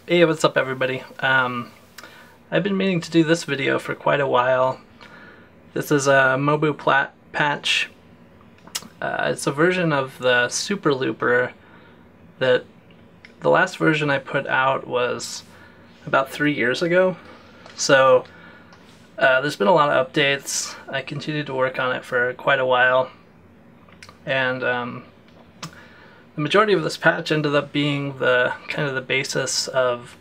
Hey, what's up everybody? I've been meaning to do this video for quite a while. This is a MobMuPlat patch. It's a version of the Super Looper that the last version I put out was about 3 years ago. So there's been a lot of updates. I continued to work on it for quite a while. And the majority of this patch ended up being the kind of the basis of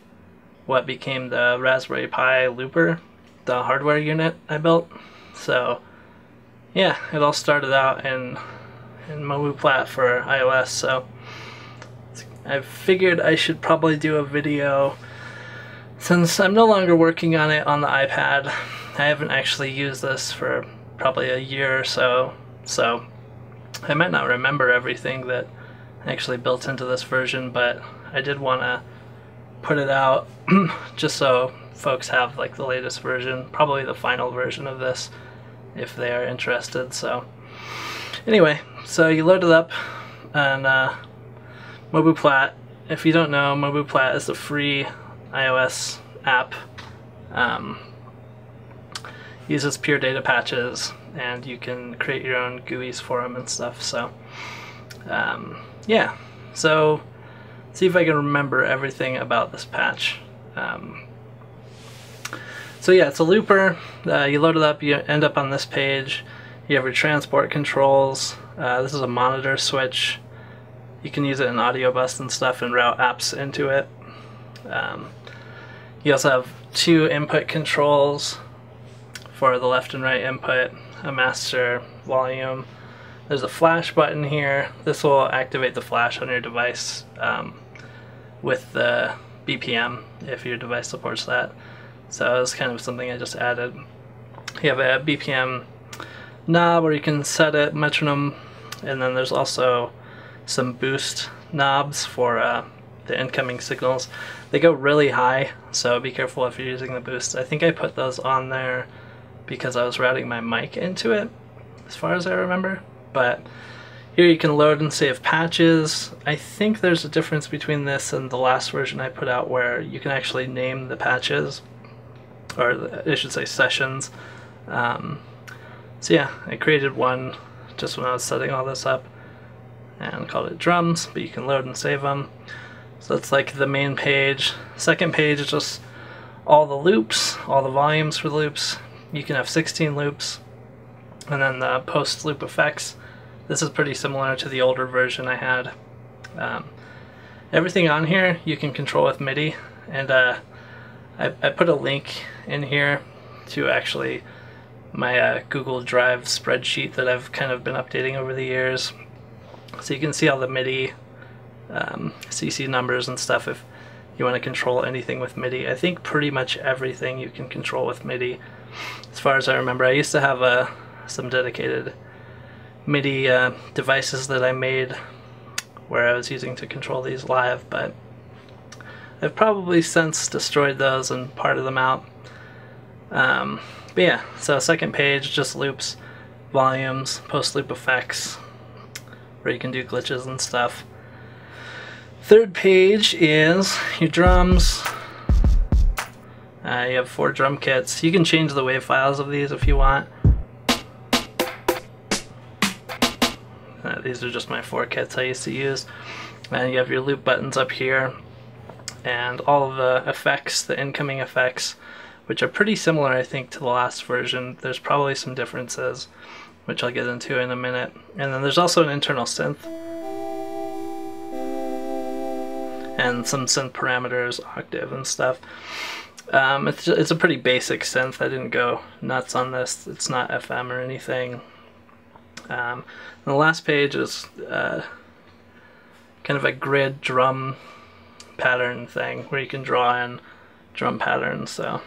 what became the Raspberry Pi Looper, the hardware unit I built. So yeah, it all started out in MobMuPlat for iOS, so I figured I should probably do a video since I'm no longer working on it on the iPad. I haven't actually used this for probably a year or so, so I might not remember everything that actually built into this version, but I did want to put it out just so folks have like the latest version, probably the final version of this if they are interested. So anyway, so you load it up on MobMuPlat. If you don't know, MobMuPlat is a free iOS app. Uses pure data patches, and you can create your own GUIs for them and stuff. So yeah, so see if I can remember everything about this patch. So yeah, it's a looper. You load it up, you end up on this page. You have your transport controls. This is a monitor switch. You can use it in audio bus and stuff and route apps into it. You also have two input controls for the left and right input, a master, volume. There's a flash button here. This will activate the flash on your device with the BPM if your device supports that. So it's kind of something I just added. You have a BPM knob where you can set it, metronome, and then there's also some boost knobs for the incoming signals. They go really high, so be careful if you're using the boost. I think I put those on there because I was routing my mic into it, as far as I remember. But here you can load and save patches. I think there's a difference between this and the last version I put out where you can actually name the patches, or I should say sessions. So yeah, I created one just when I was setting all this up and called it drums, but you can load and save them. So that's like the main page. Second page is just all the loops, all the volumes for the loops. You can have 16 loops. And then the post loop effects. This is pretty similar to the older version I had. Everything on here you can control with MIDI, and I put a link in here to actually my Google Drive spreadsheet that I've kind of been updating over the years. So you can see all the MIDI CC numbers and stuff if you want to control anything with MIDI. I think pretty much everything you can control with MIDI, as far as I remember. I used to have some dedicated MIDI devices that I made where I was using to control these live, but I've probably since destroyed those and parted them out. But yeah, so second page, just loops, volumes, post-loop effects, where you can do glitches and stuff. Third page is your drums. You have 4 drum kits. You can change the wave files of these if you want. These are just my 4 kits I used to use. And you have your loop buttons up here, and all of the effects, the incoming effects, which are pretty similar I think to the last version. There's probably some differences, which I'll get into in a minute. And then there's also an internal synth and some synth parameters, octave and stuff. It's a pretty basic synth. I didn't go nuts on this. It's not FM or anything. And the last page is kind of a grid drum pattern thing where you can draw in drum patterns. So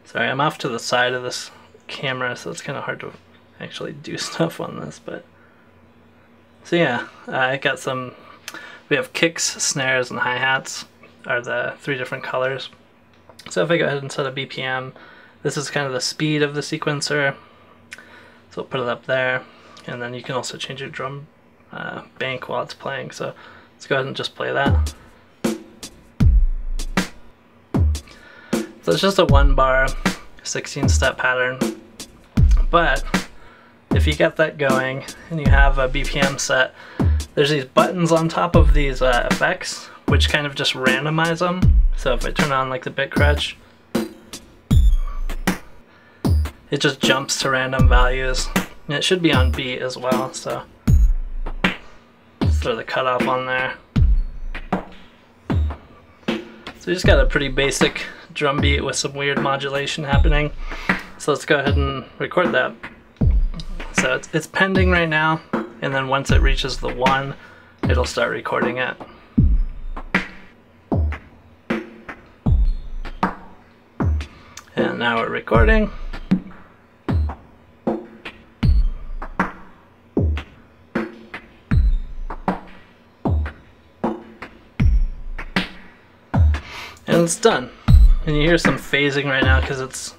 sorry, I'm off to the side of this camera, so it's kind of hard to actually do stuff on this. But so yeah, I got some. We have kicks, snares, and hi-hats are the 3 different colors. So if I go ahead and set a BPM, this is kind of the speed of the sequencer. So I'll put it up there, and then you can also change your drum bank while it's playing. So let's go ahead and just play that. So it's just a 1-bar 16-step pattern. But if you get that going and you have a BPM set, there's these buttons on top of these effects which kind of just randomize them. So if I turn on like the bit crutch, it just jumps to random values. And it should be on beat as well, so throw the cutoff on there. So we just got a pretty basic drum beat with some weird modulation happening. So let's go ahead and record that. So it's pending right now, and then once it reaches the 1, it'll start recording it. And now we're recording. And it's done. And you hear some phasing right now because it's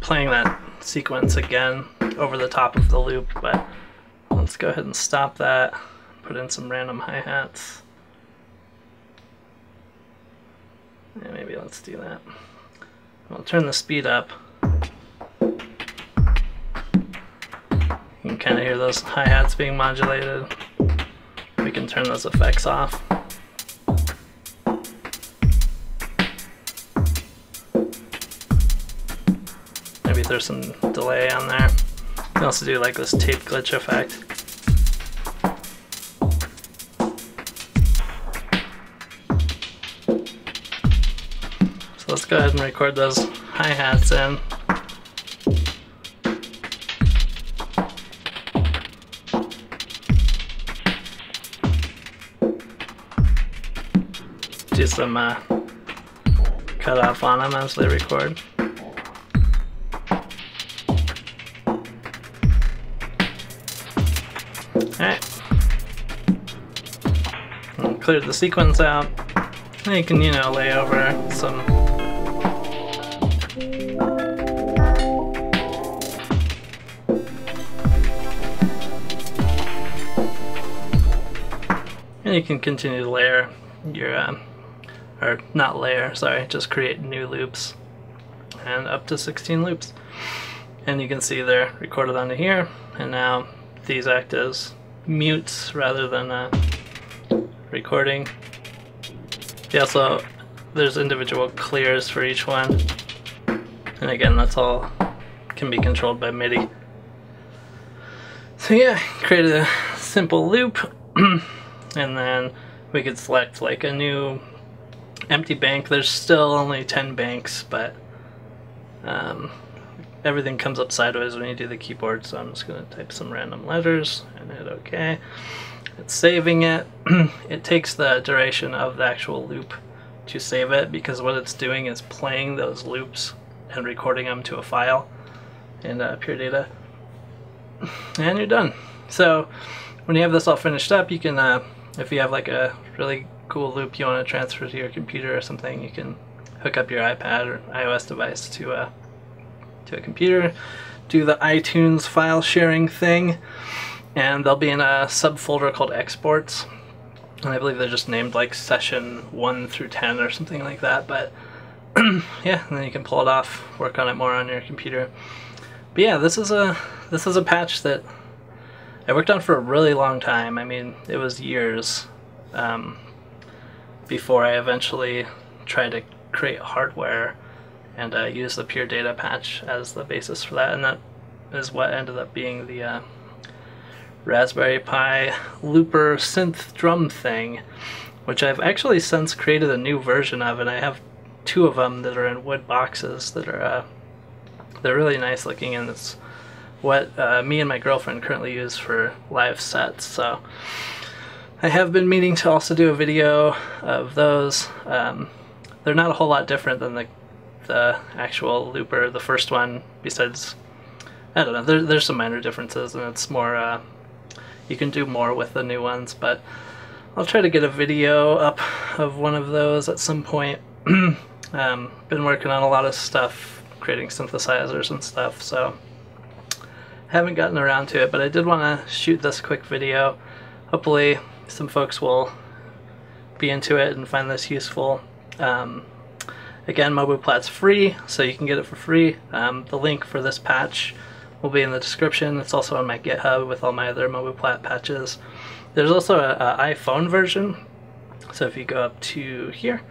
playing that sequence again over the top of the loop, but let's go ahead and stop that, put in some random hi-hats. Yeah, maybe let's do that. I'll turn the speed up. You can kind of hear those hi-hats being modulated. We can turn those effects off. Maybe there's some delay on there. You can also do like this tape glitch effect. So let's go ahead and record those hi-hats in. Do some cutoff on them as they record. Alright. Cleared the sequence out. And you can, you know, lay over some and you can continue to layer your or not layer, sorry, just create new loops, and up to 16 loops. And you can see they're recorded onto here, and now these act as mutes rather than recording. Also, there's individual clears for each one, and again, that's all can be controlled by MIDI. So yeah, created a simple loop, and then we could select like a new empty bank. There's still only 10 banks, but everything comes up sideways when you do the keyboard, so I'm just going to type some random letters and hit OK. It's saving it. It takes the duration of the actual loop to save it, because what it's doing is playing those loops and recording them to a file in Pure Data. And you're done. So when you have this all finished up, you can, if you have like a really cool loop you want to transfer to your computer or something, you can hook up your iPad or iOS device to a computer, do the iTunes file sharing thing, and they'll be in a subfolder called exports, and I believe they're just named like session 1 through 10 or something like that, but yeah, and then you can pull it off, work on it more on your computer. But yeah, this is a patch that I worked on for a really long time. I mean, it was years before I eventually tried to create hardware and use the Pure Data patch as the basis for that, and that is what ended up being the Raspberry Pi looper synth drum thing, which I've actually since created a new version of, and I have 2 of them that are in wood boxes that are they're really nice looking, and it's what me and my girlfriend currently use for live sets. So I have been meaning to also do a video of those. They're not a whole lot different than the actual looper, the first one, besides, I don't know, there's some minor differences, and it's more, you can do more with the new ones, but I'll try to get a video up of one of those at some point. Been working on a lot of stuff, creating synthesizers and stuff, so haven't gotten around to it, but I did want to shoot this quick video. Hopefully some folks will be into it and find this useful. Again, MobMuPlat's free, so you can get it for free. The link for this patch will be in the description. It's also on my GitHub with all my other MobMuPlat patches. There's also an iPhone version, so if you go up to here,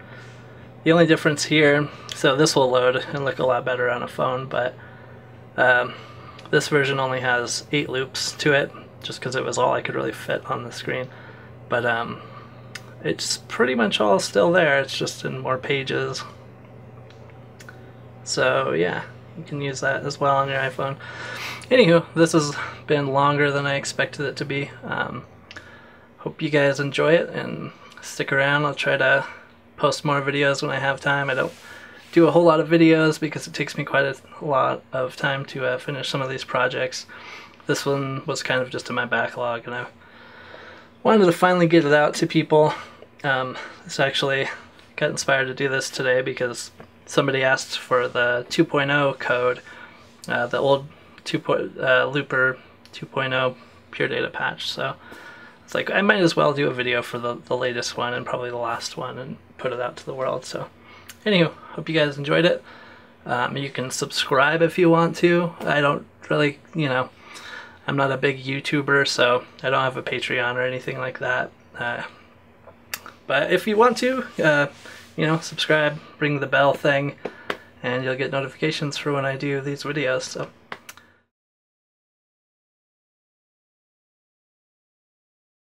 the only difference here, so this will load and look a lot better on a phone, but this version only has 8 loops to it, just because it was all I could really fit on the screen. But it's pretty much all still there, it's just in more pages. So yeah, you can use that as well on your iPhone. Anywho, this has been longer than I expected it to be. Hope you guys enjoy it and stick around. I'll try to post more videos when I have time. I don't do a whole lot of videos because it takes me quite a lot of time to finish some of these projects. This one was kind of just in my backlog, and I wanted to finally get it out to people. This actually got inspired to do this today because somebody asked for the 2.0 code, the old Looper 2.0 Pure Data patch. So it's like I might as well do a video for the latest one and probably the last one and put it out to the world. So anywho, hope you guys enjoyed it. You can subscribe if you want to. I don't really, I'm not a big YouTuber, so I don't have a Patreon or anything like that. But if you want to, subscribe, ring the bell thing, and you'll get notifications for when I do these videos. So